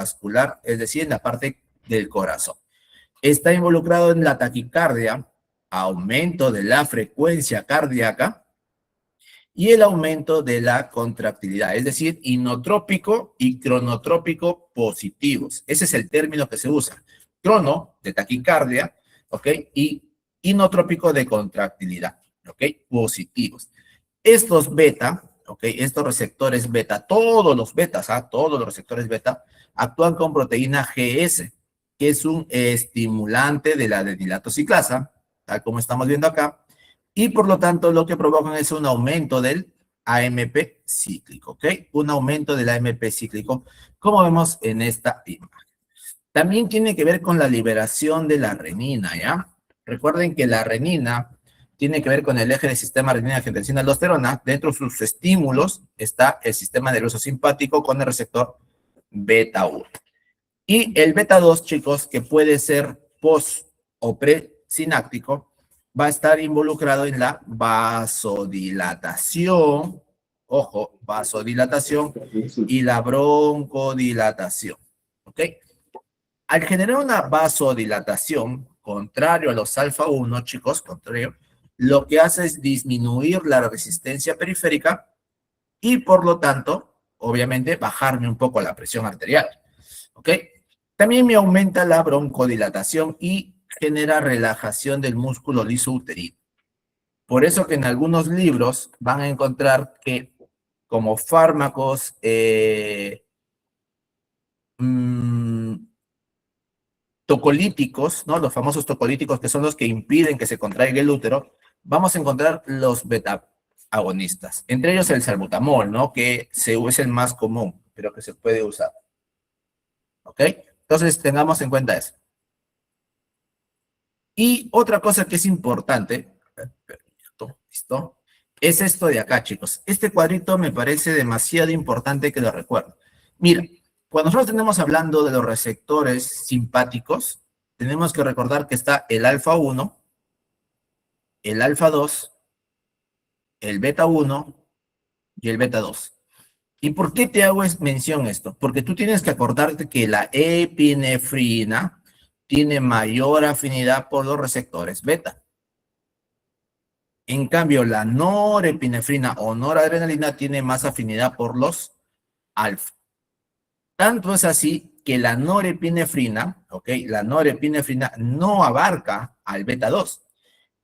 vascular, es decir, en la parte del corazón. Está involucrado en la taquicardia, aumento de la frecuencia cardíaca y el aumento de la contractilidad, es decir, inotrópico y cronotrópico positivos. Ese es el término que se usa. Crono, de taquicardia, ¿ok? Y inotrópico de contractilidad, ¿ok? Positivos. Estos beta, ¿ok? Estos receptores beta, todos los betas, todos los receptores beta, actúan con proteína GS, que es un estimulante de la adenilatociclasa, tal como estamos viendo acá, y por lo tanto lo que provocan es un aumento del AMP cíclico, ¿ok? Un aumento del AMP cíclico, como vemos en esta imagen. También tiene que ver con la liberación de la renina, ¿ya? Recuerden que la renina tiene que ver con el eje del sistema renina-angiotensina-aldosterona. Dentro de sus estímulos está el sistema nervioso simpático con el receptor beta 1. Y el beta 2, chicos, que puede ser post o presináptico, va a estar involucrado en la vasodilatación, ojo, vasodilatación y la broncodilatación, ¿ok? Al generar una vasodilatación, contrario a los alfa-1, chicos, contrario, lo que hace es disminuir la resistencia periférica y, por lo tanto, obviamente, bajarme un poco la presión arterial, ¿ok? También me aumenta la broncodilatación y genera relajación del músculo liso uterino. Por eso que en algunos libros van a encontrar que como fármacos tocolíticos, ¿no? Los famosos tocolíticos que son los que impiden que se contraiga el útero, vamos a encontrar los beta agonistas. Entre ellos el salbutamol, ¿no? Que es el más común, pero que se puede usar. ¿Ok? Entonces tengamos en cuenta eso. Y otra cosa que es importante, ¿listo? Es esto de acá, chicos. Este cuadrito me parece demasiado importante que lo recuerden. Mira, cuando nosotros tenemos hablando de los receptores simpáticos, tenemos que recordar que está el alfa 1, el alfa 2, el beta 1 y el beta 2. ¿Y por qué te hago mención esto? Porque tú tienes que acordarte que la epinefrina tiene mayor afinidad por los receptores beta. En cambio, la norepinefrina o noradrenalina tiene más afinidad por los alfa. Tanto es así que la norepinefrina, ¿ok? La norepinefrina no abarca al beta 2.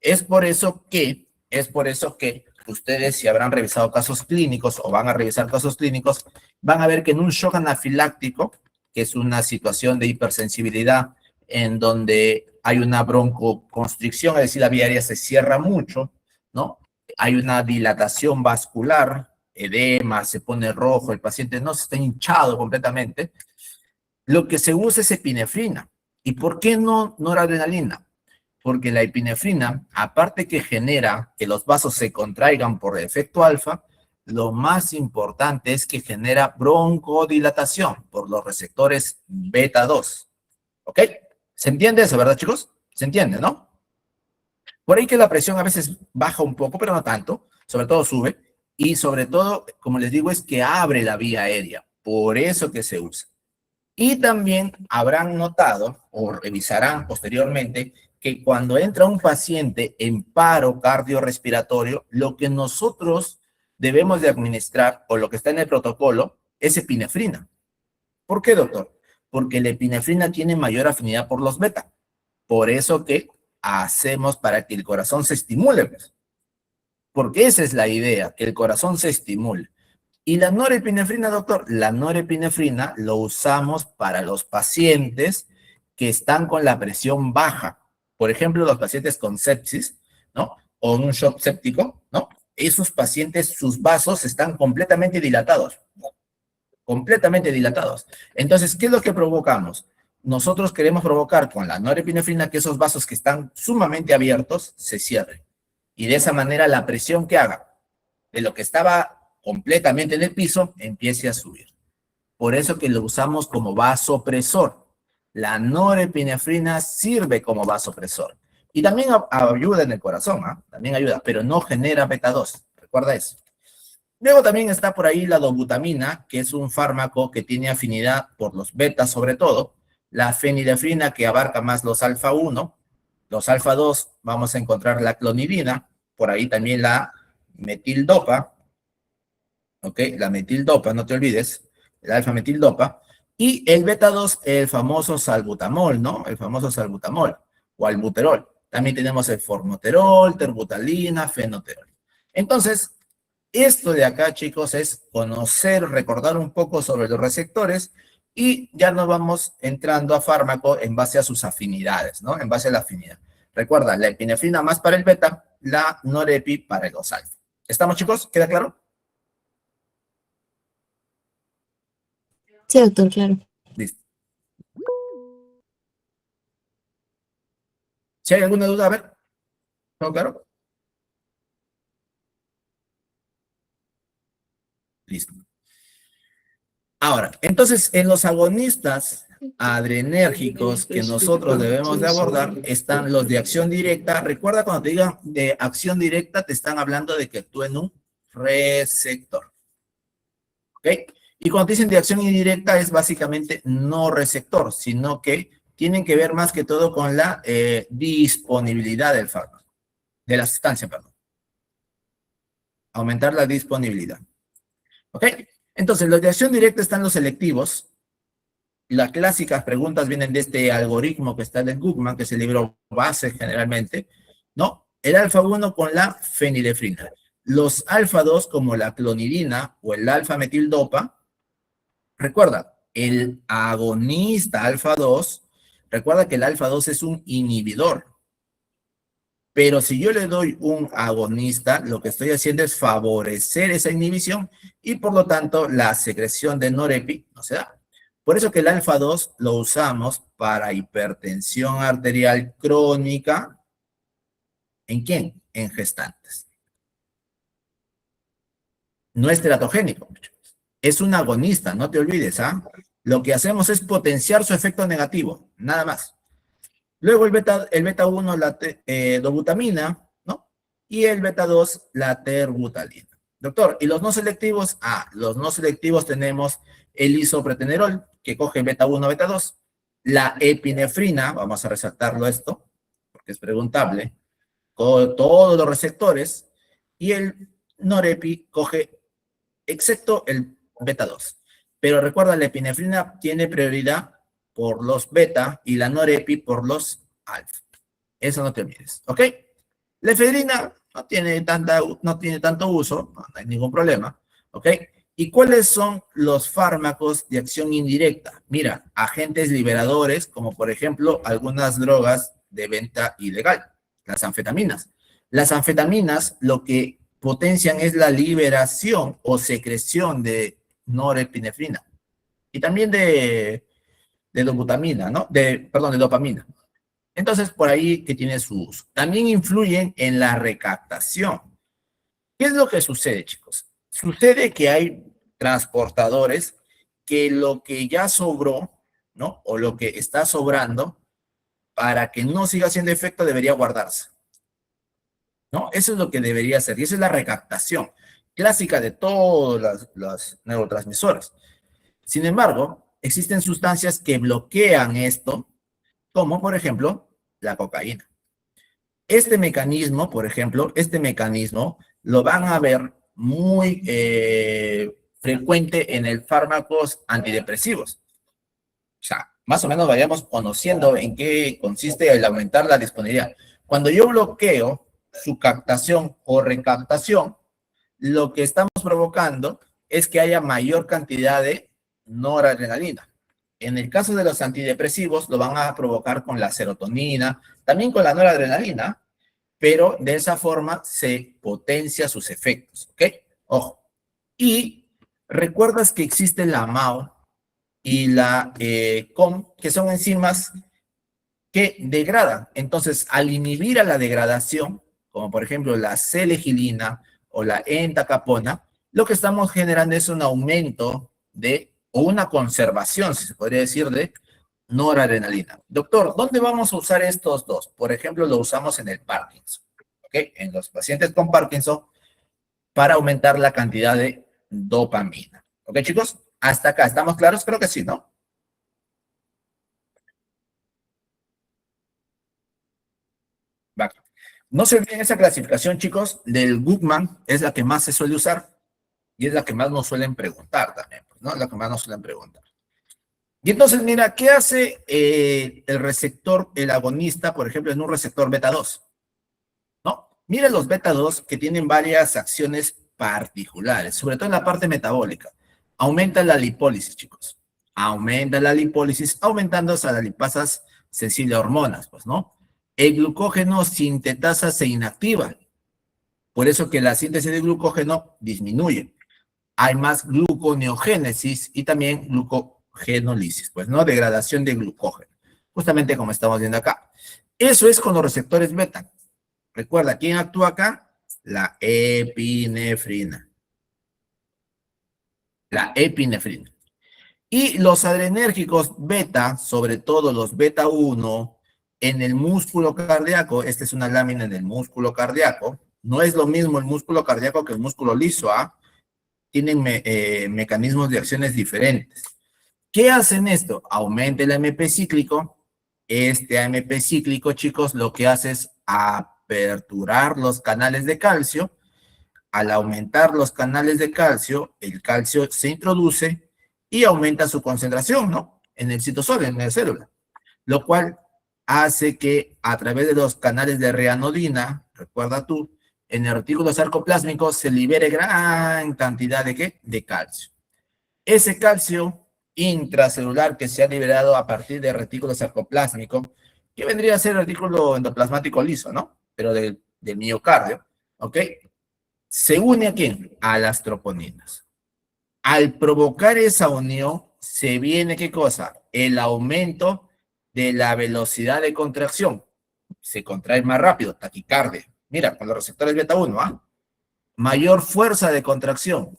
Es por eso que ustedes, si habrán revisado casos clínicos o van a revisar casos clínicos, van a ver que en un shock anafiláctico, que es una situación de hipersensibilidad en donde hay una broncoconstricción, es decir, la vía aérea se cierra mucho, ¿no? Hay una dilatación vascular, edema, se pone rojo, el paciente no está hinchado completamente. Lo que se usa es epinefrina. ¿Y por qué no noradrenalina? Porque la epinefrina, aparte que genera que los vasos se contraigan por efecto alfa, lo más importante es que genera broncodilatación por los receptores beta 2. ¿Ok? ¿Se entiende eso, verdad, chicos? ¿Se entiende, no? Por ahí que la presión a veces baja un poco, pero no tanto, sobre todo sube, y sobre todo, como les digo, es que abre la vía aérea, por eso que se usa. Y también habrán notado o revisarán posteriormente que cuando entra un paciente en paro cardiorrespiratorio, lo que nosotros debemos de administrar o lo que está en el protocolo es epinefrina. ¿Por qué, doctor? Porque la epinefrina tiene mayor afinidad por los beta. Por eso que hacemos para que el corazón se estimule, pues. Porque esa es la idea, que el corazón se estimule. Y la norepinefrina, doctor, la norepinefrina lo usamos para los pacientes que están con la presión baja. Por ejemplo, los pacientes con sepsis, ¿no? O un shock séptico, ¿no? Esos pacientes, sus vasos están completamente dilatados. Completamente dilatados. Entonces, ¿qué es lo que provocamos? Nosotros queremos provocar con la norepinefrina que esos vasos que están sumamente abiertos se cierren. Y de esa manera la presión que haga de lo que estaba completamente en el piso empiece a subir. Por eso que lo usamos como vasopresor. La norepinefrina sirve como vasopresor. Y también ayuda en el corazón, también ayuda, pero no genera beta 2. Recuerda eso. Luego también está por ahí la dobutamina, que es un fármaco que tiene afinidad por los betas sobre todo, la fenilefrina que abarca más los alfa 1, los alfa 2 vamos a encontrar la clonidina, por ahí también la metildopa, ¿ok? La metildopa, no te olvides, el alfa metildopa, y el beta 2, el famoso salbutamol, ¿no? El famoso salbutamol o albuterol. También tenemos el formoterol, terbutalina, fenoterol. Entonces, esto de acá, chicos, es conocer, recordar un poco sobre los receptores y ya nos vamos entrando a fármaco en base a sus afinidades, ¿no? En base a la afinidad. Recuerda, la epinefrina más para el beta, la norepi para los alfa. ¿Estamos, chicos? ¿Queda claro? Sí, doctor, claro. Listo. Si hay alguna duda, a ver. ¿Todo claro? Listo. Ahora, entonces, en los agonistas adrenérgicos que nosotros debemos de abordar están los de acción directa. Recuerda cuando te digan de acción directa, te están hablando de que actúa en un receptor. ¿Ok? Y cuando te dicen de acción indirecta es básicamente no receptor, sino que tienen que ver más que todo con la disponibilidad del fármaco, de la sustancia, perdón. Aumentar la disponibilidad. ¿Ok? Entonces, los de acción directa están los selectivos. Las clásicas preguntas vienen de este algoritmo que está en Goodman, que es el libro base generalmente, ¿no? El alfa 1 con la fenilefrina. Los alfa 2 como la clonidina o el alfa metildopa. Recuerda, el agonista alfa 2, recuerda que el alfa 2 es un inhibidor. Pero si yo le doy un agonista, lo que estoy haciendo es favorecer esa inhibición y por lo tanto la secreción de norepi no se da. Por eso que el alfa 2 lo usamos para hipertensión arterial crónica. ¿En quién? En gestantes. No es teratogénico. Es un agonista, no te olvides, ¿ah? Lo que hacemos es potenciar su efecto negativo, nada más. Luego el beta 1, la dobutamina, ¿no? Y el beta 2, la terbutalina. Doctor, ¿y los no selectivos? Ah, los no selectivos tenemos el isopretenerol, que coge beta 1, beta 2. La epinefrina, vamos a resaltarlo esto, porque es preguntable, con todos los receptores. Y el norepi coge, excepto el beta 2. Pero recuerda, la epinefrina tiene prioridad por los beta y la norepi por los alfa. Eso no te olvides, ¿ok? La efedrina no tiene tanto uso, no hay ningún problema, ¿ok? ¿Y cuáles son los fármacos de acción indirecta? Mira, agentes liberadores, como por ejemplo algunas drogas de venta ilegal, las anfetaminas. Las anfetaminas lo que potencian es la liberación o secreción de norepinefrina y también de dobutamina, ¿no? Perdón, de dopamina. Entonces, por ahí que tiene su uso. También influyen en la recaptación. ¿Qué es lo que sucede, chicos? Sucede que hay transportadores que lo que ya sobró, ¿no? O lo que está sobrando, para que no siga haciendo efecto, debería guardarse, ¿no? Eso es lo que debería hacer. Y esa es la recaptación clásica de todas las neurotransmisores. Sin embargo, existen sustancias que bloquean esto, como por ejemplo la cocaína. Este mecanismo, por ejemplo, este mecanismo lo van a ver muy frecuente en el fármacos antidepresivos. O sea, más o menos vayamos conociendo en qué consiste el aumentar la disponibilidad. Cuando yo bloqueo su captación o recaptación, lo que estamos provocando es que haya mayor cantidad de noradrenalina. En el caso de los antidepresivos, lo van a provocar con la serotonina, también con la noradrenalina, pero de esa forma se potencia sus efectos, ¿ok? Ojo. Y recuerdas que existe la MAO y la COM, que son enzimas que degradan. Entonces, al inhibir a la degradación, como por ejemplo la C-legilina o la entacapona, lo que estamos generando es un aumento o una conservación, si se podría decir, de noradrenalina. Doctor, ¿dónde vamos a usar estos dos? Por ejemplo, lo usamos en el Parkinson. ¿Ok? En los pacientes con Parkinson, para aumentar la cantidad de dopamina. ¿Ok, chicos? Hasta acá, ¿estamos claros? Creo que sí, ¿no? Va. No se olviden esa clasificación, chicos, del Goodman, es la que más se suele usar y es la que más nos suelen preguntar también, pues, ¿no? La que más nos suelen preguntar. Y entonces, mira, ¿qué hace el receptor, el agonista, por ejemplo, en un receptor beta 2? ¿No? Mira los beta 2 que tienen varias acciones particulares, sobre todo en la parte metabólica. Aumenta la lipólisis, chicos. Aumenta la lipólisis, aumentando a las lipasas sensibles a hormonas, pues, ¿no? El glucógeno sintetasa se inactiva, por eso que la síntesis de glucógeno disminuye. Hay más gluconeogénesis y también glucogenólisis, pues, ¿no? Degradación de glucógeno, justamente como estamos viendo acá. Eso es con los receptores beta. Recuerda, ¿quién actúa acá? La epinefrina. La epinefrina. Y los adrenérgicos beta, sobre todo los beta 1, en el músculo cardíaco, esta es una lámina en el músculo cardíaco, no es lo mismo el músculo cardíaco que el músculo liso, ¿ah? Tienen mecanismos de acciones diferentes. ¿Qué hacen esto? Aumenta el AMP cíclico. Este AMP cíclico, chicos, lo que hace es aperturar los canales de calcio. Al aumentar los canales de calcio, el calcio se introduce y aumenta su concentración, ¿no? En el citosol, en la célula. Lo cual hace que a través de los canales de reanodina, recuerda tú, en el retículo sarcoplásmico se libere gran cantidad de ¿qué? De calcio. Ese calcio intracelular que se ha liberado a partir del retículo sarcoplásmico, que vendría a ser el retículo endoplasmático liso, ¿no? Pero del miocardio, ¿ok? Se une a quién? A las troponinas. Al provocar esa unión, se viene ¿qué cosa? El aumento de la velocidad de contracción. Se contrae más rápido, taquicardia. Mira, con los receptores beta 1, ¿ah? Mayor fuerza de contracción.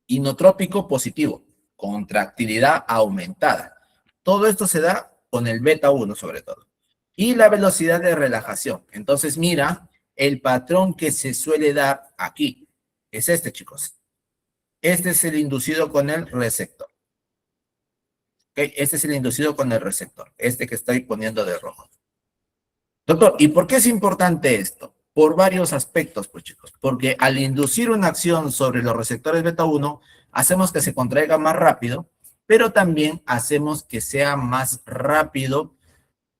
Inotrópico positivo. Contractilidad aumentada. Todo esto se da con el beta 1 sobre todo. Y la velocidad de relajación. Entonces, mira, el patrón que se suele dar aquí es este, chicos. Este es el inducido con el receptor. ¿Okay? Este es el inducido con el receptor. Este que estoy poniendo de rojo. Doctor, ¿y por qué es importante esto? Por varios aspectos, pues chicos. Porque al inducir una acción sobre los receptores beta 1, hacemos que se contraiga más rápido, pero también hacemos que sea más rápido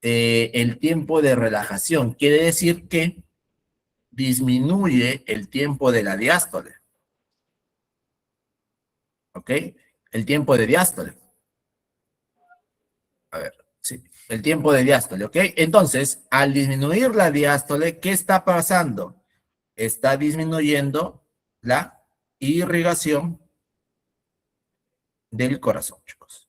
el tiempo de relajación. Quiere decir que disminuye el tiempo de la diástole. ¿Ok? El tiempo de diástole. A ver, sí. El tiempo de diástole, ¿ok? Entonces, al disminuir la diástole, ¿qué está pasando? Está disminuyendo la irrigación del corazón, chicos.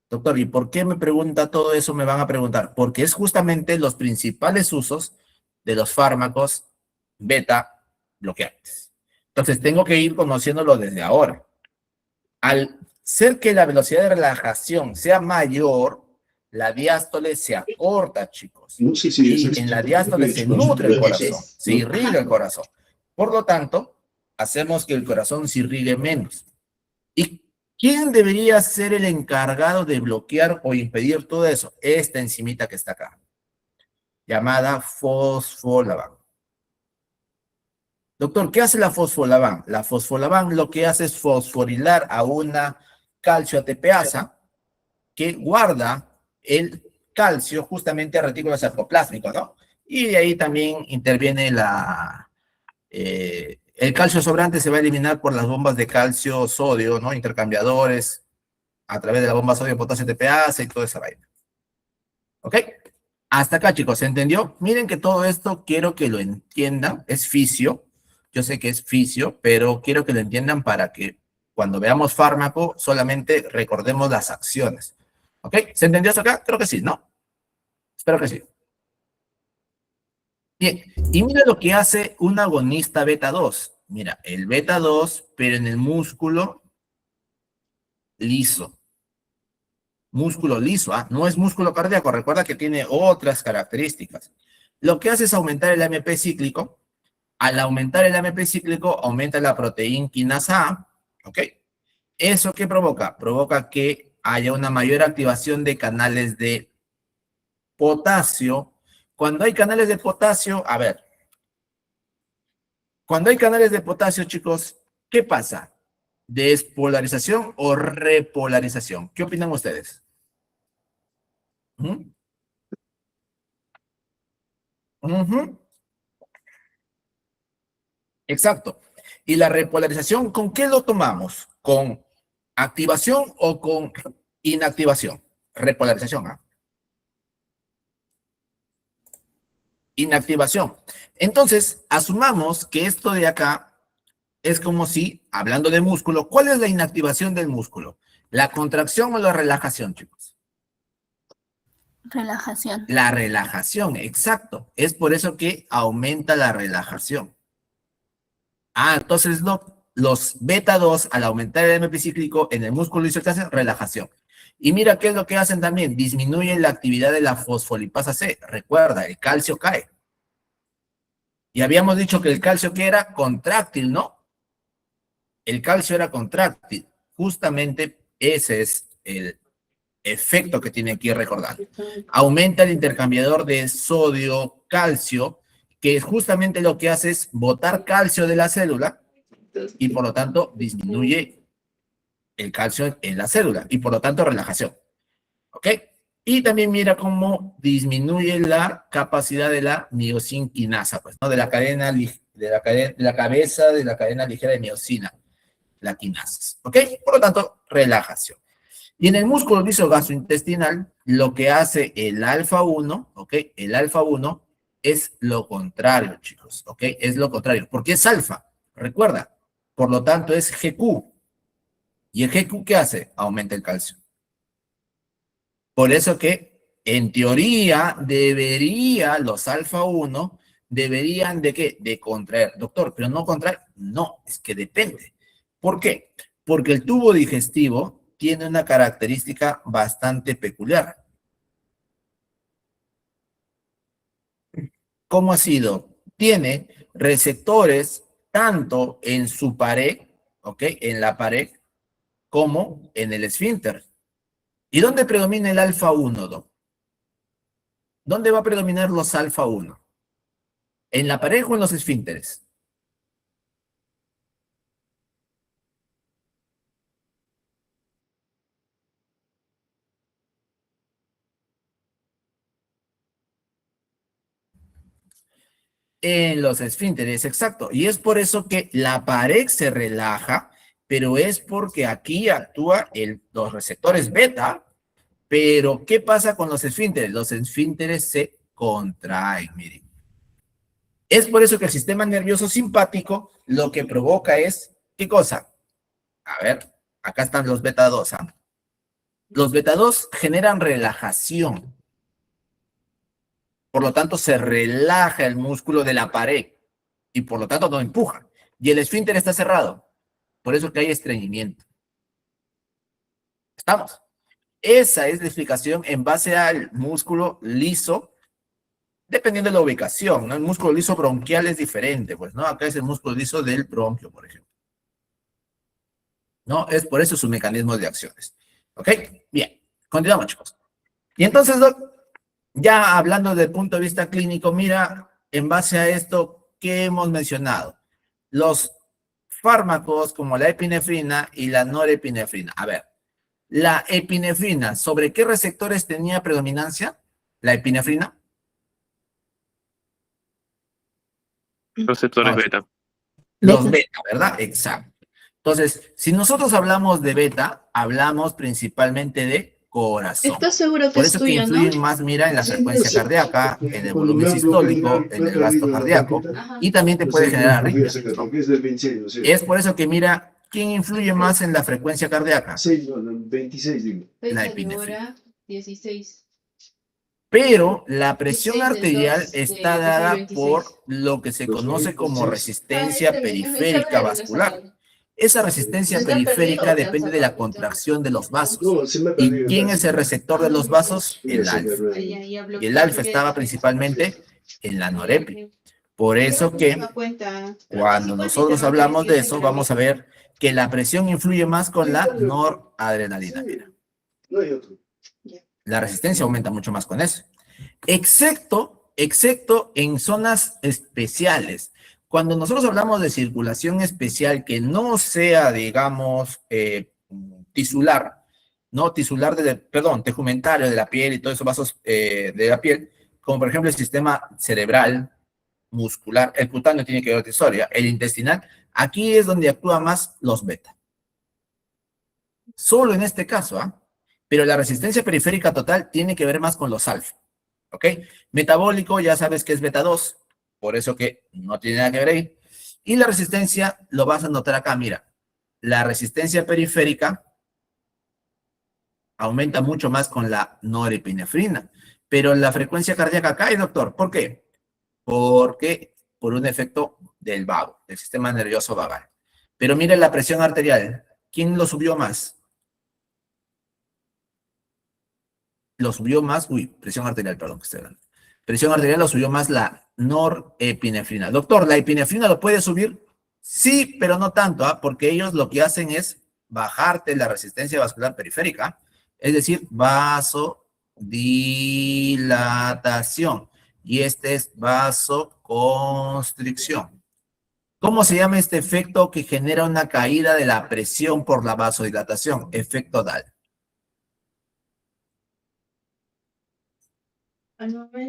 Doctor, ¿y por qué me pregunta todo eso? Me van a preguntar. Porque es justamente los principales usos de los fármacos beta bloqueantes. Entonces, tengo que ir conociéndolo desde ahora. Al ser que la velocidad de relajación sea mayor, la diástole se acorta, chicos. Y en la diástole se nutre el corazón, se irriga el corazón. Por lo tanto, hacemos que el corazón se irrigue menos. ¿Y quién debería ser el encargado de bloquear o impedir todo eso? Esta enzimita que está acá, llamada fosfolavan. Doctor, ¿qué hace la fosfolavan? La fosfolavan lo que hace es fosforilar a una calcio ATPasa que guarda el calcio justamente a retículo sarcoplásmico, ¿no? Y de ahí también interviene el calcio sobrante se va a eliminar por las bombas de calcio-sodio, ¿no? Intercambiadores a través de la bomba sodio-potasio ATPasa y toda esa vaina. ¿Ok? Hasta acá, chicos, ¿se entendió? Miren que todo esto quiero que lo entiendan, es fisio. Yo sé que es fisio, pero quiero que lo entiendan para que cuando veamos fármaco solamente recordemos las acciones. ¿Ok? ¿Se entendió hasta acá? Creo que sí, ¿no? Espero que sí. Bien, y mira lo que hace un agonista beta 2. Mira, el beta 2, pero en el músculo liso. Músculo liso, ¿ah? No es músculo cardíaco, recuerda que tiene otras características. Lo que hace es aumentar el AMP cíclico, Al aumentar el AMP cíclico, aumenta la proteína quinasa A, ¿ok? ¿Eso qué provoca? Provoca que haya una mayor activación de canales de potasio. Cuando hay canales de potasio, a ver, cuando hay canales de potasio, chicos, ¿qué pasa? ¿Despolarización o repolarización? ¿Qué opinan ustedes? ¿Mm? Ujú. Exacto. ¿Y la repolarización con qué lo tomamos? ¿Con activación o con inactivación? Repolarización, ¿ah? Inactivación. Entonces, asumamos que esto de acá es como si, hablando de músculo, ¿cuál es la inactivación del músculo? ¿La contracción o la relajación, chicos? Relajación. La relajación, exacto. Es por eso que aumenta la relajación. Ah, entonces los beta 2 al aumentar el MP cíclico en el músculo liso, ¿qué hacen? Relajación. Y mira qué es lo que hacen también. Disminuyen la actividad de la fosfolipasa C. Recuerda, el calcio cae. Y habíamos dicho que el calcio que era contráctil, ¿no? El calcio era contráctil. Justamente ese es el efecto que tiene que recordar. Aumenta el intercambiador de sodio-calcio, que justamente lo que hace es botar calcio de la célula y por lo tanto disminuye el calcio en la célula y por lo tanto relajación. ¿Ok? Y también mira cómo disminuye la capacidad de la miosinquinasa, pues, ¿no? De la cadena, de la cabeza de la cadena ligera de miosina, la quinasas. ¿Ok? Por lo tanto, relajación. Y en el músculo liso gastrointestinal, lo que hace el alfa 1, ¿ok? El alfa 1 es lo contrario, chicos, ¿ok? Es lo contrario, porque es alfa, recuerda. Por lo tanto, es GQ. ¿Y el GQ qué hace? Aumenta el calcio. Por eso que, en teoría, los alfa 1 deberían de qué? De contraer. Doctor, pero no contraer. No, es que depende. ¿Por qué? Porque el tubo digestivo tiene una característica bastante peculiar. ¿Cómo ha sido? Tiene receptores tanto en su pared, ¿ok? En la pared, como en el esfínter. ¿Y dónde predomina el alfa 1, Doc? ¿Dónde va a predominar los alfa 1? ¿En la pared o en los esfínteres? En los esfínteres, exacto. Y es por eso que la pared se relaja, pero es porque aquí actúan los receptores beta. Pero, ¿qué pasa con los esfínteres? Los esfínteres se contraen, miren. Es por eso que el sistema nervioso simpático lo que provoca es, ¿qué cosa? A ver, acá están los beta 2, ¿ah? Los beta 2 generan relajación. Por lo tanto, se relaja el músculo de la pared y por lo tanto no empuja. Y el esfínter está cerrado. Por eso que hay estreñimiento. ¿Estamos? Esa es la explicación en base al músculo liso, dependiendo de la ubicación, ¿no? El músculo liso bronquial es diferente, pues, ¿no? Acá es el músculo liso del bronquio, por ejemplo. ¿No? Es por eso su mecanismo de acciones. ¿Ok? Bien, continuamos, chicos. Y entonces, Doc, ya hablando del punto de vista clínico, mira, en base a esto que hemos mencionado, los fármacos como la epinefrina y la norepinefrina. A ver, la epinefrina, ¿sobre qué receptores tenía predominancia? La epinefrina. Receptores Ah, beta. los Beta. beta, ¿verdad? Exacto. Entonces, si nosotros hablamos de beta, hablamos principalmente de corazón. ¿Estás seguro que Por es eso que tuyo, no? influyen más, mira, en la frecuencia cardíaca, en el volumen sistólico, en el gasto cardíaco, y también te puede generar arritmias, ¿no? Es por eso que, mira, ¿quién influye más en la frecuencia cardíaca? 26, digo. La epinefrina. Ahora 16. Pero la presión 16 del arterial 2 de está dada 2026. por lo que se conoce como resistencia Ah, está bien, periférica vascular. Esa resistencia ¿Se te ha perdido periférica o te han depende de la sacado? contracción de los vasos. No, se me ha ¿Y perdido. quién es el receptor de los vasos? El alfa. Ahí, Y el alfa estaba principalmente en la norepi. Por eso que cuando nosotros hablamos de eso, vamos a ver que la presión influye más con la noradrenalina. Mira, No hay otro. la resistencia aumenta mucho más con eso. Excepto en zonas especiales. Cuando nosotros hablamos de circulación especial que no sea, digamos, tisular, no tisular, perdón, tegumentario de la piel y todos esos vasos de la piel, como por ejemplo el sistema cerebral, muscular, el cutáneo tiene que ver otra historia, el intestinal, aquí es donde actúan más los beta. Solo en este caso, ¿ah? Pero la resistencia periférica total tiene que ver más con los alfa, ¿ok? Metabólico, ya sabes que es beta 2, por eso que no tiene nada que ver ahí. Y la resistencia, lo vas a notar acá, mira, la resistencia periférica aumenta mucho más con la norepinefrina, pero la frecuencia cardíaca cae, doctor. ¿Por qué? Porque por un efecto del vago, del sistema nervioso vagal. Pero miren la presión arterial. ¿Quién lo subió más? Lo subió más, presión arterial, perdón, que estoy hablando. Presión arterial lo subió más la norepinefrina. Doctor, ¿la epinefrina lo puede subir? Sí, pero no tanto, ¿ah? Porque ellos lo que hacen es bajarte la resistencia vascular periférica, es decir, vasodilatación. Y este es vasoconstricción. ¿Cómo se llama este efecto que genera una caída de la presión por la vasodilatación? Efecto Dahl.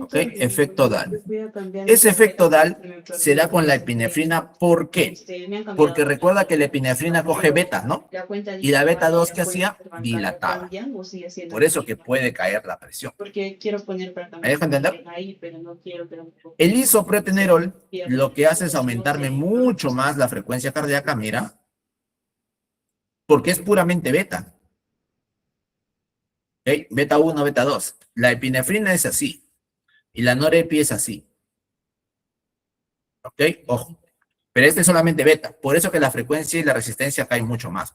¿Ok? Efecto Dahl. Ese efecto Dahl se da con la epinefrina. ¿Por qué? Porque recuerda que la epinefrina coge beta, ¿no? Y la beta 2 que hacía, dilataba. Por eso que puede caer la presión. ¿Me dejo entender? El isopretenerol lo que hace es aumentarme mucho más la frecuencia cardíaca, mira, porque es puramente beta. ¿Ok? Beta 1, beta 2. La epinefrina es así. Y la norepi es así. ¿Ok? Ojo. Pero este es solamente beta. Por eso que la frecuencia y la resistencia caen mucho más.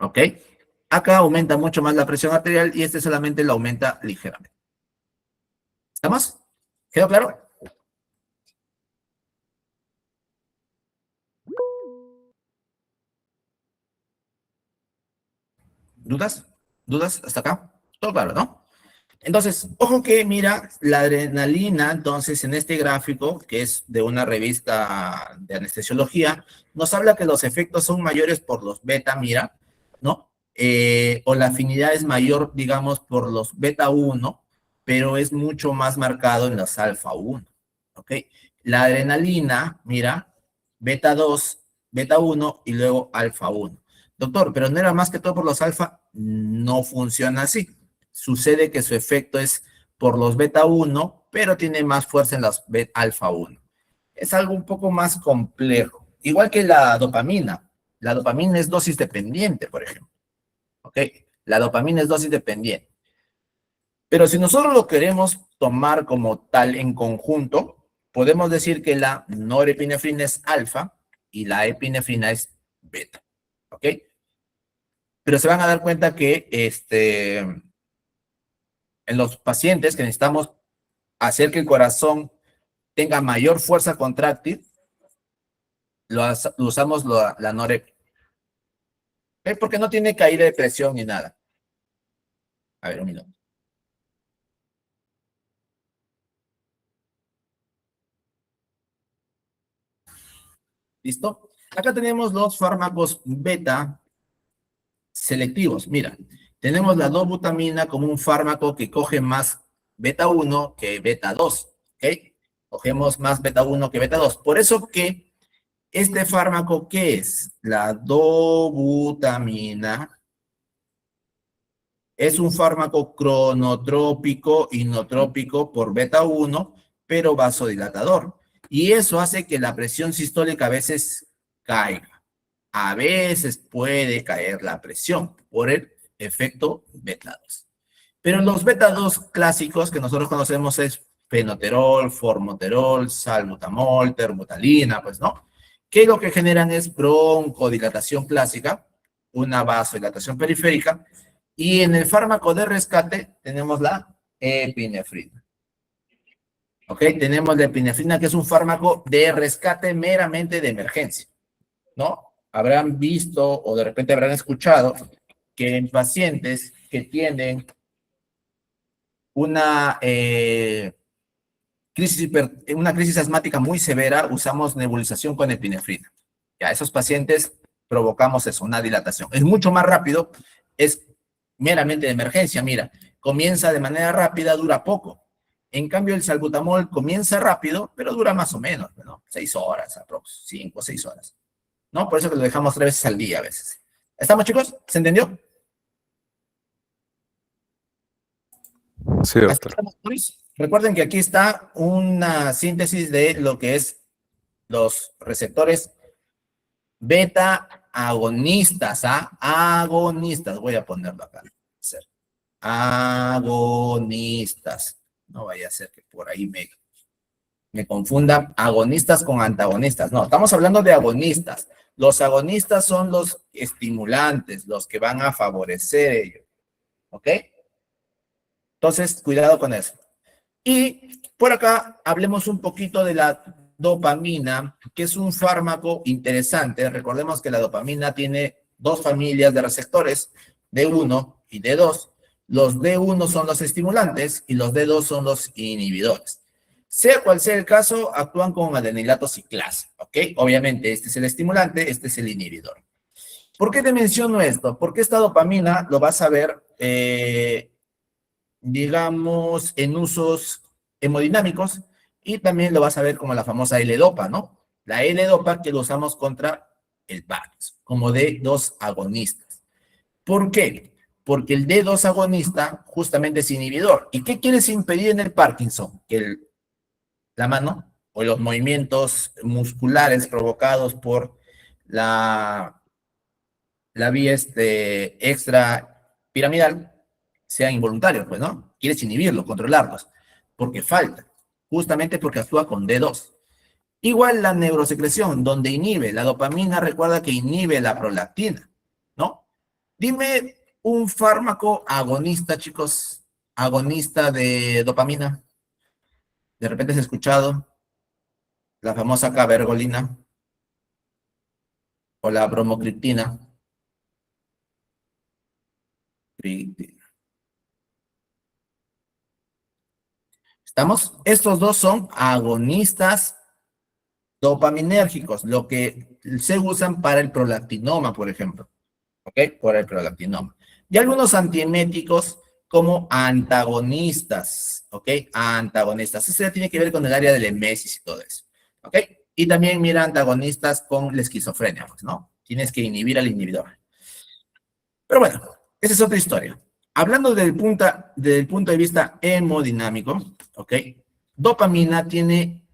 ¿Ok? Acá aumenta mucho más la presión arterial y este solamente lo aumenta ligeramente. ¿Estamos? ¿Quedó claro? ¿Dudas? ¿Dudas hasta acá? Todo claro, ¿no? Entonces, ojo que mira, la adrenalina, entonces, en este gráfico, que es de una revista de anestesiología, nos habla que los efectos son mayores por los beta, mira, ¿no? O la afinidad es mayor, digamos, por los beta 1, pero es mucho más marcado en los alfa 1, ¿ok? La adrenalina, mira, beta 2, beta 1 y luego alfa 1. Doctor, pero no era más que todo por los alfa, no funciona así. Sucede que su efecto es por los beta 1, pero tiene más fuerza en los alfa 1. Es algo un poco más complejo. Igual que la dopamina. La dopamina es dosis dependiente, por ejemplo. ¿Ok? La dopamina es dosis dependiente. Pero si nosotros lo queremos tomar como tal en conjunto, podemos decir que la norepinefrina es alfa y la epinefrina es beta. ¿Ok? Pero se van a dar cuenta que en los pacientes que necesitamos hacer que el corazón tenga mayor fuerza contráctil, lo usamos la norep. ¿Okay? Porque no tiene caída de presión ni nada. A ver, un minuto. ¿Listo? Acá tenemos los fármacos beta selectivos. Mira, tenemos la dobutamina como un fármaco que coge más beta 1 que beta 2. ¿Ok? Cogemos más beta 1 que beta 2. Por eso que este fármaco, ¿qué es? La dobutamina es un fármaco cronotrópico, inotrópico por beta 1, pero vasodilatador. Y eso hace que la presión sistólica a veces caiga. A veces puede caer la presión por el efecto beta 2. Pero los beta 2 clásicos que nosotros conocemos es fenoterol, formoterol, salbutamol, terbutalina, pues, ¿no? Que lo que generan es broncodilatación clásica, una vasodilatación periférica, Y en el fármaco de rescate tenemos la epinefrina. ¿Ok? Tenemos la epinefrina, que es un fármaco de rescate meramente de emergencia, ¿no? Habrán visto o de repente habrán escuchado que en pacientes que tienen una, una crisis asmática muy severa, usamos nebulización con epinefrina. Ya, esos pacientes provocamos eso, una dilatación. Es mucho más rápido, es meramente de emergencia. Mira, comienza de manera rápida, dura poco. En cambio, el salbutamol comienza rápido, pero dura más o menos, ¿no? 6 horas, aprox, 5 o 6 horas. ¿No? Por eso que lo dejamos 3 veces al día a veces. ¿Estamos, chicos? ¿Se entendió? Sí, doctor. Recuerden que aquí está una síntesis de lo que es los receptores beta agonistas, ¿ah? Agonistas, voy a ponerlo acá. Agonistas. No vaya a ser que por ahí me confunda agonistas con antagonistas. No, estamos hablando de agonistas. Los agonistas son los estimulantes, los que van a favorecer ello. ¿Ok? Entonces, cuidado con eso. Y por acá hablemos un poquito de la dopamina, que es un fármaco interesante. Recordemos que la dopamina tiene 2 familias de receptores, D1 y D2. Los D1 son los estimulantes y los D2 son los inhibidores. Sea cual sea el caso, actúan con adenilato ciclasa, ¿ok? Obviamente, este es el estimulante, este es el inhibidor. ¿Por qué te menciono esto? Porque esta dopamina lo vas a ver, digamos, en usos hemodinámicos y también lo vas a ver como la famosa L-Dopa, ¿no? La L-Dopa que lo usamos contra el Parkinson, como D2 agonistas. ¿Por qué? Porque el D2 agonista justamente es inhibidor. ¿Y qué quieres impedir en el Parkinson? Que la mano o los movimientos musculares provocados por la vía extra piramidal sean involuntarios, pues, ¿no? Quieres inhibirlos, controlarlos, porque falta, justamente porque actúa con D2. Igual la neurosecreción, donde inhibe la dopamina, recuerda que inhibe la prolactina, ¿no? Dime un fármaco agonista, chicos, agonista de dopamina. De repente has escuchado la famosa cabergolina o la bromocriptina. ¿Estamos? Estos dos son agonistas dopaminérgicos, lo que se usan para el prolactinoma, por ejemplo. ¿Ok? Por el prolactinoma. Y algunos antieméticos como antagonistas. ¿Ok? Antagonistas. Eso ya tiene que ver con el área del emesis y todo eso. ¿Ok? Y también mira antagonistas con la esquizofrenia, pues, ¿no? Tienes que inhibir al inhibidor. Pero bueno, esa es otra historia. Hablando del punto de vista hemodinámico, ¿ok? Dopamina tiene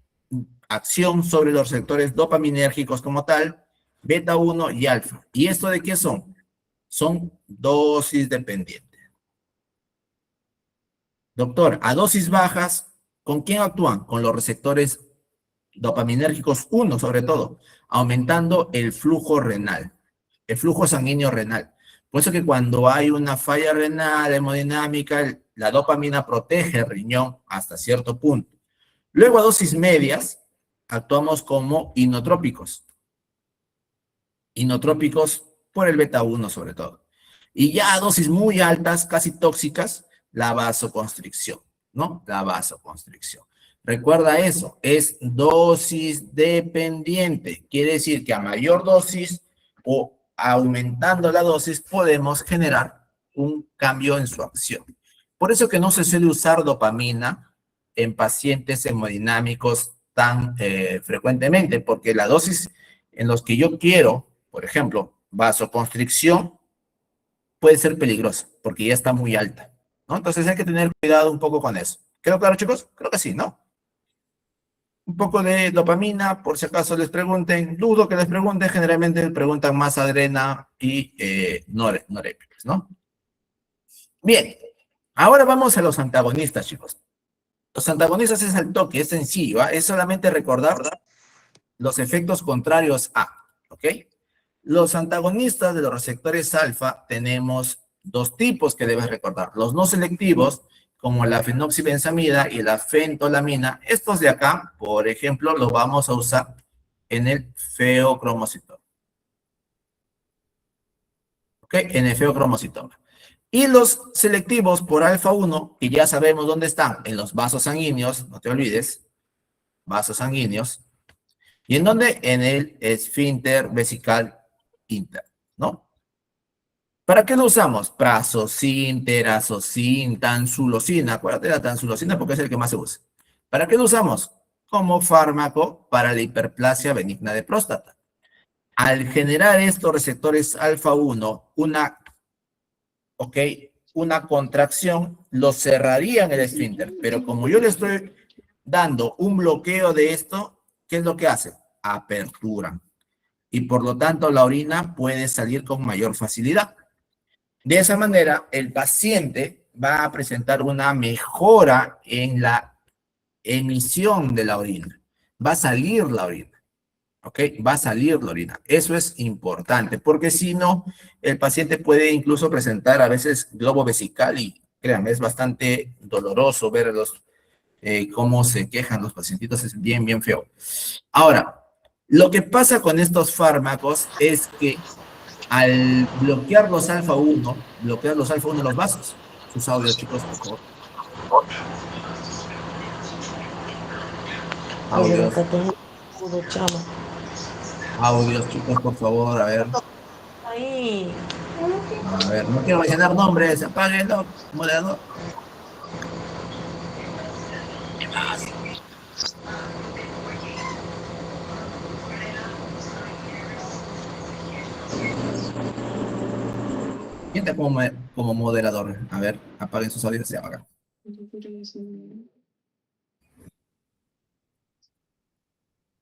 acción sobre los receptores dopaminérgicos como tal, beta 1 y alfa. ¿Y esto de qué son? Son dosis dependientes. Doctor, a dosis bajas, ¿con quién actúan? Con los receptores dopaminérgicos 1 sobre todo, aumentando el flujo renal, el flujo sanguíneo renal. Por eso que cuando hay una falla renal hemodinámica, la dopamina protege el riñón hasta cierto punto. Luego a dosis medias, actuamos como inotrópicos. Inotrópicos por el beta 1 sobre todo. Y ya a dosis muy altas, casi tóxicas, la vasoconstricción, ¿no? La vasoconstricción. Recuerda eso, es dosis dependiente. Quiere decir que a mayor dosis o aumentando la dosis podemos generar un cambio en su acción. Por eso que no se suele usar dopamina en pacientes hemodinámicos tan frecuentemente, porque la dosis en los que yo quiero, por ejemplo, vasoconstricción, puede ser peligrosa, porque ya está muy alta, ¿no? Entonces hay que tener cuidado un poco con eso. ¿Quedó claro, chicos? Creo que sí, ¿no? Un poco de dopamina, por si acaso les pregunten, dudo que les pregunten, generalmente preguntan más adrena y norépicos, ¿no? Bien, ahora vamos a los antagonistas, chicos. Los antagonistas es al toque, es sencillo, ¿eh? Es solamente recordar los efectos contrarios a, ¿ok? Los antagonistas de los receptores alfa tenemos dos tipos que debes recordar. Los no selectivos, como la fenoxibenzamida y la fentolamina. Estos de acá, por ejemplo, los vamos a usar en el feocromocitoma. ¿Ok? En el feocromocitoma. Y los selectivos por alfa 1, que ya sabemos dónde están, en los vasos sanguíneos, no te olvides, vasos sanguíneos. ¿Y en dónde? En el esfínter vesical interno, ¿no? ¿Para qué lo usamos? Prazosin, terazosin, tansulosina. Acuérdate de la tansulosina porque es el que más se usa. ¿Para qué lo usamos? Como fármaco para la hiperplasia benigna de próstata. Al generar estos receptores alfa 1, una contracción, lo cerraría en el esfínter. Pero como yo le estoy dando un bloqueo de esto, ¿qué es lo que hace? Apertura. Y por lo tanto, la orina puede salir con mayor facilidad. De esa manera, el paciente va a presentar una mejora en la emisión de la orina. Va a salir la orina. ¿Ok? Va a salir la orina. Eso es importante, porque si no, el paciente puede incluso presentar a veces globo vesical y, créanme, es bastante doloroso ver cómo se quejan los pacientitos. Es bien, bien feo. Ahora, lo que pasa con estos fármacos es que al bloquear los alfa 1, en los vasos. Sus audios, chicos, por favor. Audios. Audios, chicos, por favor, a ver. Ahí. A ver, no quiero mencionar nombres, apáguenlo, moderador. ¿Qué más? ¿Quién está como moderador? A ver, apaguen sus audios y apagan.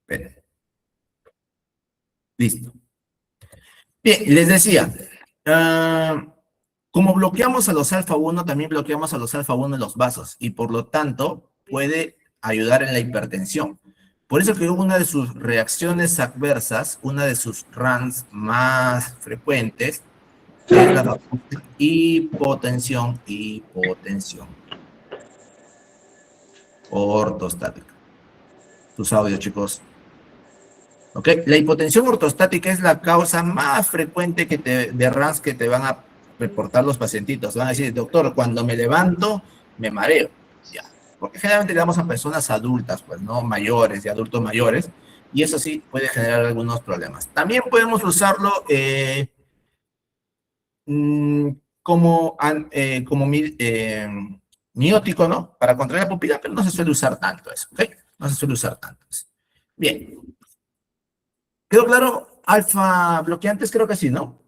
Esperen. Listo. Bien, les decía, como bloqueamos a los alfa 1, también bloqueamos a los alfa 1 en los vasos y por lo tanto puede ayudar en la hipertensión. Por eso que una de sus reacciones adversas, una de sus RANs más frecuentes, es la hipotensión ortostática. Sus audios, chicos. ¿Ok? La hipotensión ortostática es la causa más frecuente de RANs que te van a reportar los pacientitos. Van a decir, doctor, cuando me levanto, me mareo. Ya. Porque generalmente le damos a personas adultas, pues, ¿no? Mayores y adultos mayores. Y eso sí puede generar algunos problemas. También podemos usarlo como miótico, ¿no? Para contraer la pupila, pero no se suele usar tanto eso, ¿ok? No se suele usar tanto eso. Bien. ¿Quedó claro? Alfa bloqueantes, creo que sí, ¿no?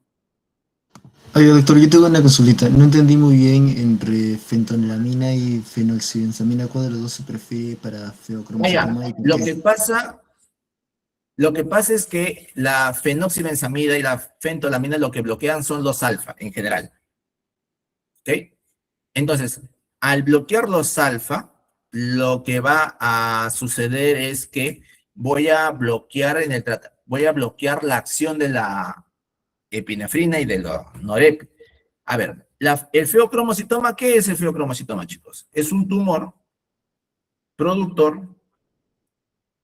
Oye, doctor, yo tengo una consulta. No entendí muy bien entre fentolamina y fenoxibenzamina. ¿Cuál de los dos se prefiere para feocromocitoma? Y por Lo qué? que pasa es que la fenoxibenzamida y la fentolamina lo que bloquean son los alfa en general. ¿Ok? Entonces, al bloquear los alfa, lo que va a suceder es que voy a bloquear la acción de la epinefrina y de la norep. A ver, el feocromocitoma, ¿qué es el feocromocitoma, chicos? Es un tumor productor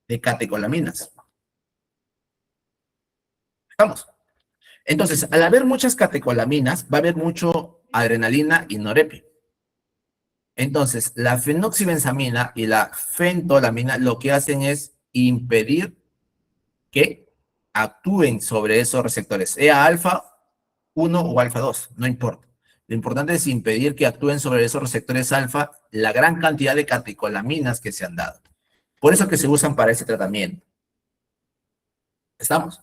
de catecolaminas. ¿Estamos? Entonces, al haber muchas catecolaminas, va a haber mucho adrenalina y norepi. Entonces, la fenoxibenzamina y la fentolamina lo que hacen es impedir que actúen sobre esos receptores, sea alfa 1 o alfa 2, no importa. Lo importante es impedir que actúen sobre esos receptores alfa la gran cantidad de catecolaminas que se han dado. Por eso que se usan para ese tratamiento. ¿Estamos?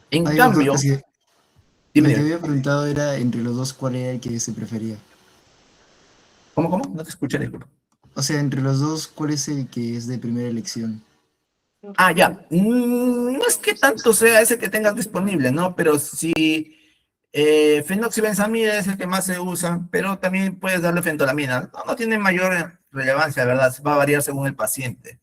En Ay, cambio, doctor, lo dime, que había preguntado era entre los dos cuál era el que se prefería. ¿Cómo? No te escuché, disculpa. O sea, entre los dos, ¿cuál es el que es de primera elección? Ah, ya. No es que tanto sea ese que tengas disponible, ¿no? Pero si fenoxibenzamida es el que más se usa, pero también puedes darle fentolamina. No tiene mayor relevancia, ¿verdad? Va a variar según el paciente,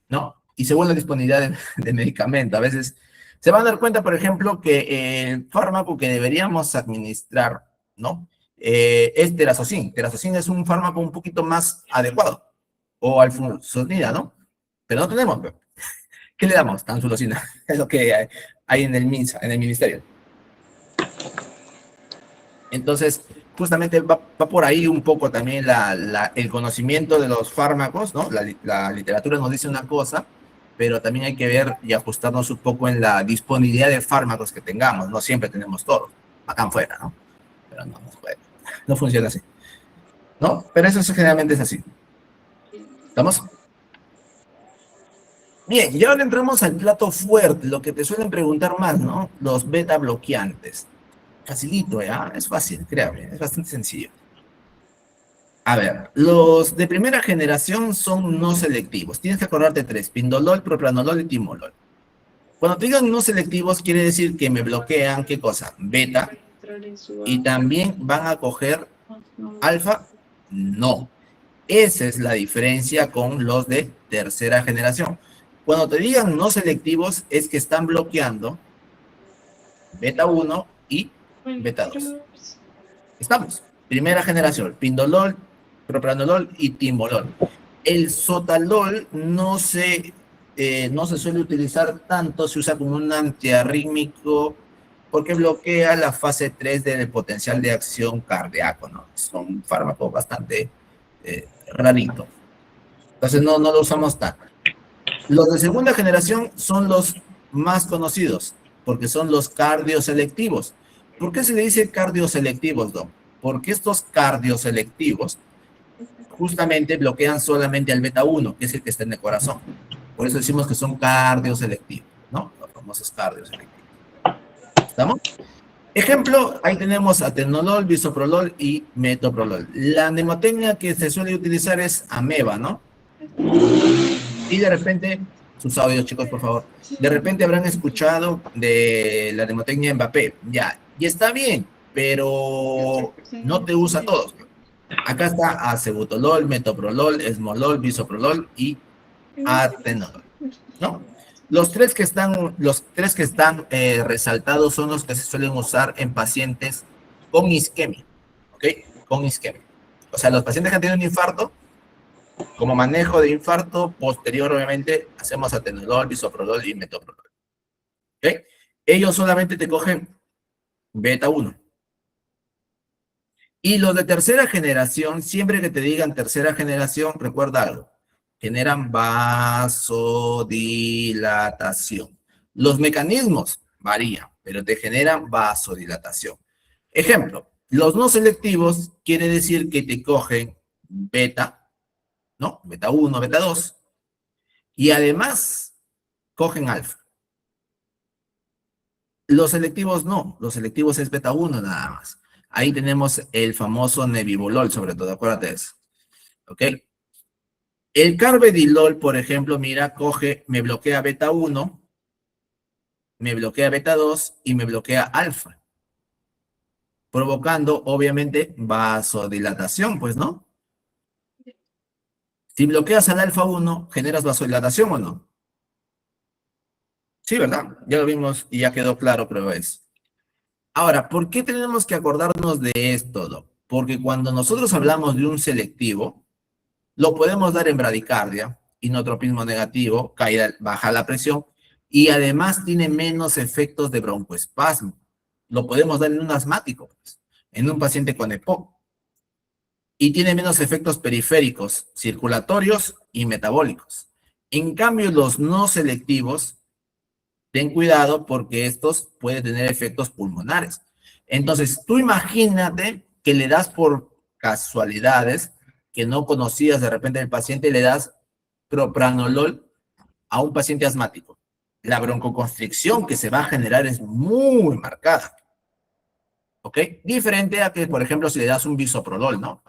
¿no? Y según la disponibilidad de medicamento. A veces Se van a dar cuenta, por ejemplo, que el fármaco que deberíamos administrar, ¿no? Es terazocin. Terazocin es un fármaco un poquito más adecuado. O alfuzosinida, ¿no? Pero no tenemos. ¿Qué le damos? Tansulosina. Es lo que hay en el MINSA, en el ministerio. Entonces, justamente va por ahí un poco también el conocimiento de los fármacos, ¿no? La literatura nos dice una cosa, pero también hay que ver y ajustarnos un poco en la disponibilidad de fármacos que tengamos. No siempre tenemos todos, acá afuera, ¿no? Pero no funciona así, ¿no? Pero eso generalmente es así. ¿Estamos? Bien, y ahora entramos al plato fuerte, lo que te suelen preguntar más, ¿no? Los beta bloqueantes. Facilito, ¿ya? Es fácil, créame, es bastante sencillo. A ver, los de primera generación son no selectivos. Tienes que acordarte tres: pindolol, propranolol y timolol. Cuando te digan no selectivos, quiere decir que me bloquean, ¿qué cosa? Beta. Y también van a coger alfa. No. Esa es la diferencia con los de tercera generación. Cuando te digan no selectivos, es que están bloqueando beta 1 y beta 2. Estamos. Primera generación, pindolol, propranolol y timolol. El sotalol no se suele utilizar tanto, se usa como un antiarrítmico porque bloquea la fase 3 del potencial de acción cardíaco, ¿no? Es un fármaco bastante rarito. Entonces no lo usamos tanto. Los de segunda generación son los más conocidos, porque son los cardioselectivos. ¿Por qué se le dice cardioselectivos, Dom? Porque estos cardioselectivos justamente bloquean solamente al beta 1, que es el que está en el corazón. Por eso decimos que son cardioselectivos, ¿no? Los famosos cardioselectivos. ¿Estamos? Ejemplo, ahí tenemos atenolol, bisoprolol y metoprolol. La mnemotecnia que se suele utilizar es ameba, ¿no? Y de repente, sus audios, chicos, por favor. De repente habrán escuchado de la mnemotecnia Mbappé. Ya, y está bien, pero no te usa todos. Acá está acebutolol, metoprolol, esmolol, bisoprolol y atenolol, ¿no? Los tres que están resaltados son los que se suelen usar en pacientes con isquemia, ¿ok? Con isquemia. O sea, los pacientes que han tenido un infarto, como manejo de infarto posterior, obviamente, hacemos atenolol, bisoprolol y metoprolol, ¿ok? Ellos solamente te cogen beta 1. Y los de tercera generación, siempre que te digan tercera generación, recuerda algo: generan vasodilatación. Los mecanismos varían, pero te generan vasodilatación. Ejemplo, los no selectivos quiere decir que te cogen beta, ¿no? Beta 1, beta 2, y además cogen alfa. Los selectivos no, los selectivos es beta 1 nada más. Ahí tenemos el famoso nebivolol, sobre todo, acuérdate de eso. ¿Ok? El carvedilol, por ejemplo, mira, me bloquea beta 1, me bloquea beta 2 y me bloquea alfa, provocando, obviamente, vasodilatación, pues, ¿no? Si bloqueas al alfa 1, ¿generas vasodilatación o no? Sí, ¿verdad? Ya lo vimos y ya quedó claro, creo es. Ahora, ¿por qué tenemos que acordarnos de esto, Doc? Porque cuando nosotros hablamos de un selectivo, lo podemos dar en bradicardia, inotropismo negativo, caída, baja la presión, y además tiene menos efectos de broncoespasmo. Lo podemos dar en un asmático, pues, en un paciente con EPOC. Y tiene menos efectos periféricos, circulatorios y metabólicos. En cambio, los no selectivos, ten cuidado porque estos pueden tener efectos pulmonares. Entonces, tú imagínate que le das por casualidades que no conocías de repente del paciente, le das propranolol a un paciente asmático. La broncoconstricción que se va a generar es muy marcada. ¿Ok? Diferente a que, por ejemplo, si le das un bisoprolol, ¿no?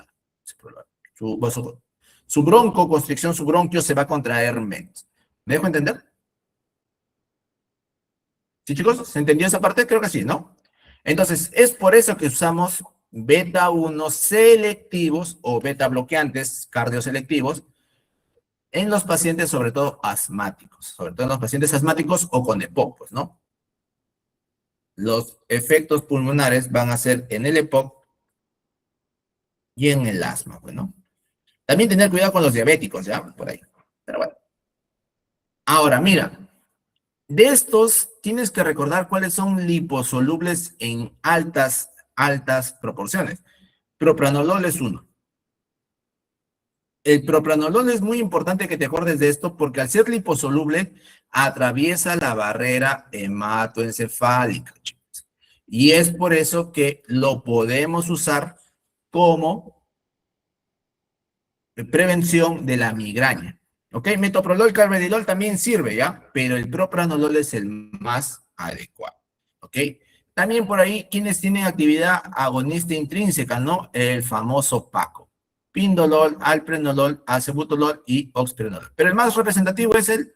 Su broncoconstricción, su bronquio se va a contraer menos. ¿Me dejo entender? ¿Sí, chicos? ¿Se entendió esa parte? Creo que sí, ¿no? Entonces, es por eso que usamos beta 1 selectivos o beta bloqueantes cardioselectivos en los pacientes, sobre todo asmáticos, sobre todo en los pacientes asmáticos o con EPOC, pues, ¿no? los efectos pulmonares van a ser en el EPOC y en el asma, bueno. También tener cuidado con los diabéticos, ¿ya? Por ahí. Pero bueno. Ahora, mira. De estos, tienes que recordar cuáles son liposolubles en altas proporciones. Propranolol es uno. El propranolol es muy importante que te acuerdes de esto porque al ser liposoluble atraviesa la barrera hematoencefálica, chicos. Y es por eso que lo podemos usar como prevención de la migraña. ¿Ok? Metoprolol, carvedilol también sirve, ¿ya? Pero el propranolol es el más adecuado. ¿Ok? También por ahí, quienes tienen actividad agonista intrínseca, ¿no? El famoso PACO. Pindolol, alprenolol, acebutolol y oxprenolol. Pero el más representativo es el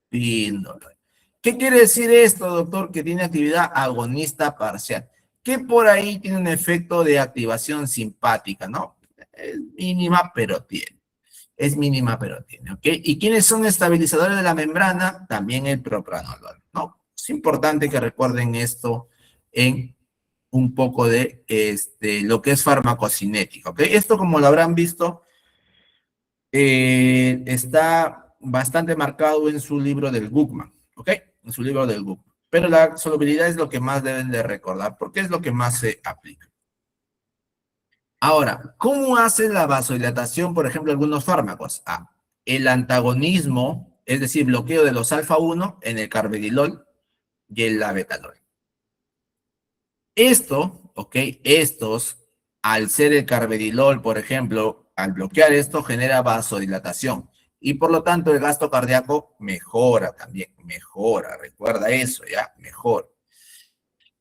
pindolol. ¿Qué quiere decir esto, doctor? Que tiene actividad agonista parcial. Que por ahí tiene un efecto de activación simpática, ¿no? Es mínima, pero tiene. Es mínima, pero tiene, ¿ok? ¿Y quiénes son estabilizadores de la membrana? También el propranolol, ¿no? Es importante que recuerden esto en un poco de lo que es farmacocinética, ¿ok? Esto, como lo habrán visto, está bastante marcado en su libro del Guttmann, ¿ok? En su libro del Guttmann. Pero la solubilidad es lo que más deben de recordar, porque es lo que más se aplica. Ahora, ¿cómo hace la vasodilatación, por ejemplo, algunos fármacos? El antagonismo, es decir, bloqueo de los alfa-1 en el carvedilol y el labetalol. Esto, ¿ok? Estos, al ser el carvedilol, por ejemplo, al bloquear esto, genera vasodilatación. Y por lo tanto, el gasto cardíaco mejora también, mejora. Recuerda eso, ¿ya? Mejora.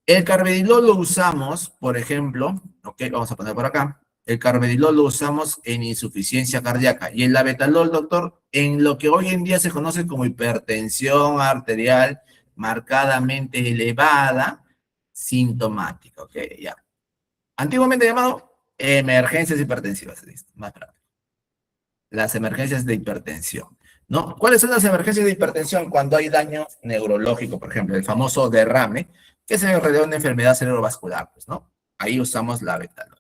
El carvedilol lo usamos, por ejemplo, ok, vamos a poner por acá. El carvedilol lo usamos en insuficiencia cardíaca. Y el labetalol, doctor, en lo que hoy en día se conoce como hipertensión arterial marcadamente elevada, sintomática, ok, ya. Antiguamente llamado emergencias hipertensivas, más práctico. Las emergencias de hipertensión, ¿no? ¿Cuáles son las emergencias de hipertensión? Cuando hay daño neurológico, por ejemplo, el famoso derrame, que se alrededor de una enfermedad cerebrovascular, pues, ¿no? Ahí usamos la betalol.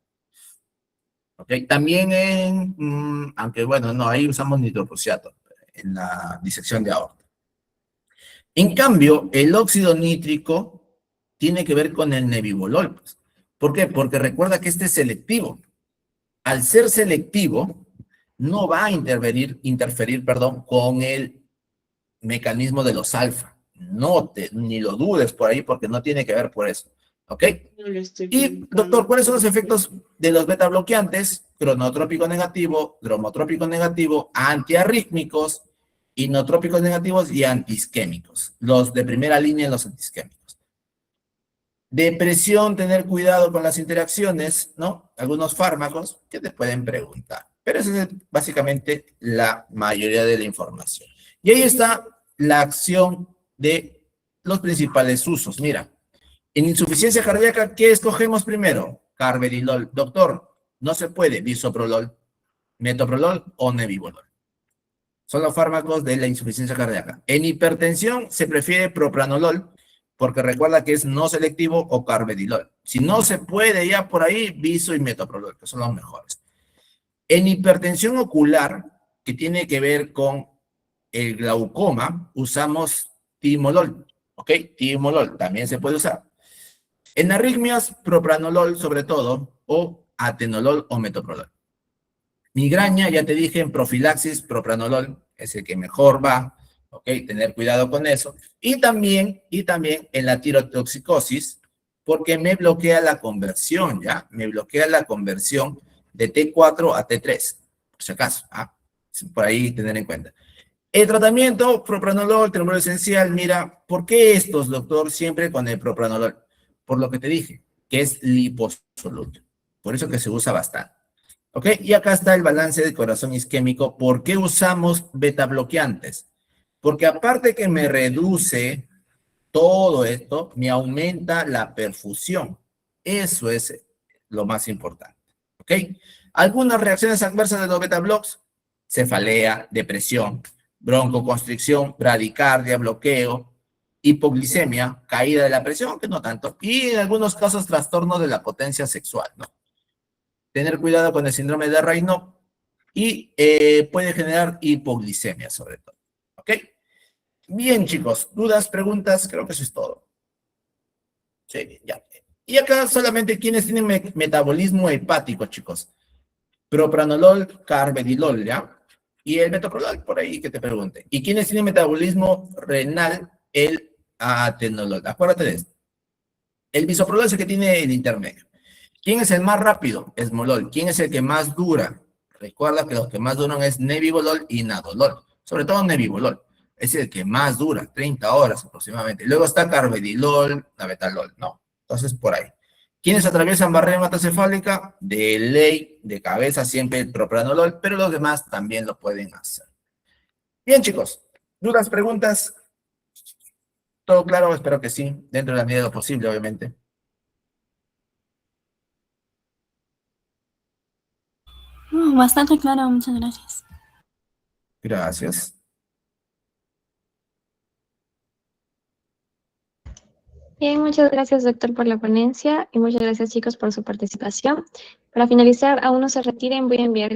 ¿Ok? También aunque bueno, no, ahí usamos nitroprusiato en la disección de aorta. En cambio, el óxido nítrico tiene que ver con el nebivolol, pues. ¿Por qué? Porque recuerda que este es selectivo. Al ser selectivo, no va a interferir, con el mecanismo de los alfa. Ni lo dudes por ahí porque no tiene que ver por eso. ¿Ok? Y, doctor, ¿cuáles son los efectos de los beta bloqueantes? Cronotrópico negativo, dromotrópico negativo, antiarrítmicos, inotrópicos negativos y antiisquémicos. Los de primera línea, los antiisquémicos. Depresión, tener cuidado con las interacciones, ¿no? Algunos fármacos que te pueden preguntar. Pero esa es básicamente la mayoría de la información. Y ahí está la acción de los principales usos. Mira, en insuficiencia cardíaca, ¿qué escogemos primero? Carvedilol. Doctor, no se puede bisoprolol, metoprolol o nebivolol. Son los fármacos de la insuficiencia cardíaca. En hipertensión se prefiere propranolol, porque recuerda que es no selectivo o carvedilol. Si no se puede ya por ahí, biso y metoprolol, que son los mejores. En hipertensión ocular, que tiene que ver con el glaucoma, usamos timolol, ¿ok? Timolol también se puede usar. En arritmias, propranolol sobre todo, o atenolol o metoprolol. Migraña, ya te dije, en profilaxis, propranolol es el que mejor va, ¿ok? Tener cuidado con eso. Y también en la tirotoxicosis, porque me bloquea la conversión, ¿ya? Me bloquea la conversión de T4 a T3, por si acaso, por ahí tener en cuenta. El tratamiento, propranolol, tenomero esencial, mira, ¿por qué estos, doctor, siempre con el propranolol? Por lo que te dije, que es liposoluble. Por eso que se usa bastante. ¿Ok? Y acá está el balance de corazón isquémico. ¿Por qué usamos beta bloqueantes? Porque aparte que me reduce todo esto, me aumenta la perfusión. Eso es lo más importante. ¿Ok? Algunas reacciones adversas de los beta blocks: cefalea, depresión, broncoconstricción, bradicardia, bloqueo, hipoglicemia, caída de la presión, que no tanto, y en algunos casos trastorno de la potencia sexual, ¿no? Tener cuidado con el síndrome de Raynaud y puede generar hipoglicemia sobre todo, ¿ok? Bien, chicos, dudas, preguntas, creo que eso es todo. Sí, ya. Y acá solamente quienes tienen metabolismo hepático, chicos. Propranolol, carvedilol, ¿ya? Y el metoprolol, por ahí que te pregunte. ¿Y quiénes tienen metabolismo renal? El atenolol. Acuérdate de esto. El bisoprolol es el que tiene el intermedio. ¿Quién es el más rápido? Esmolol. ¿Quién es el que más dura? Recuerda que los que más duran es nebivolol y nadolol. Sobre todo nebivolol. Es el que más dura, 30 horas aproximadamente. Luego está carvedilol, navetalol, ¿no? Entonces, por ahí. ¿Quiénes atraviesan barrera hematocefálica? De ley, de cabeza, siempre el propranolol, pero los demás también lo pueden hacer. Bien, chicos. ¿Dudas, preguntas? ¿Todo claro? Espero que sí, dentro de la medida de lo posible, obviamente. Bastante claro, muchas gracias. Gracias. Bien, muchas gracias, doctor, por la ponencia y muchas gracias, chicos, por su participación. Para finalizar, aún no se retiren, voy a enviar